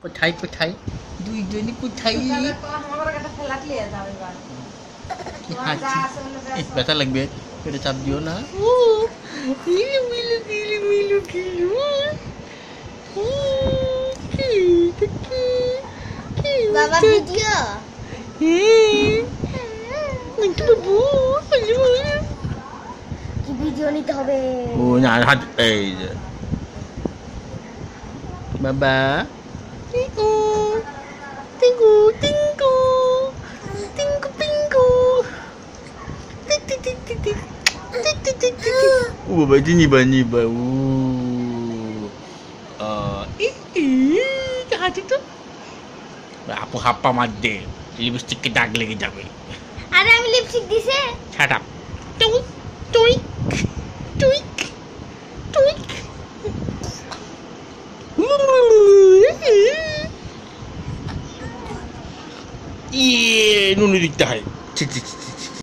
কোথায় কোথায় দুইজনই কোথায় কি হাসি ব্যথা লাগবে এটা চাপ দিও না মিলু মিলু মিলু মিলু মিলু বাবা ভিডিও বাবু কি ভিডিও নিতে হবে ও না হাত এই যে বাবা Tiku Tiku Tiku Tiku Tiku tik tik tik tik tik tik tik tik tik baba niba jahat itu apa madde lipstick ke dag lege jabe আরে আমি লিপস্টিক দিছে shut up tuik tuik tuik tuik nunu dikta hai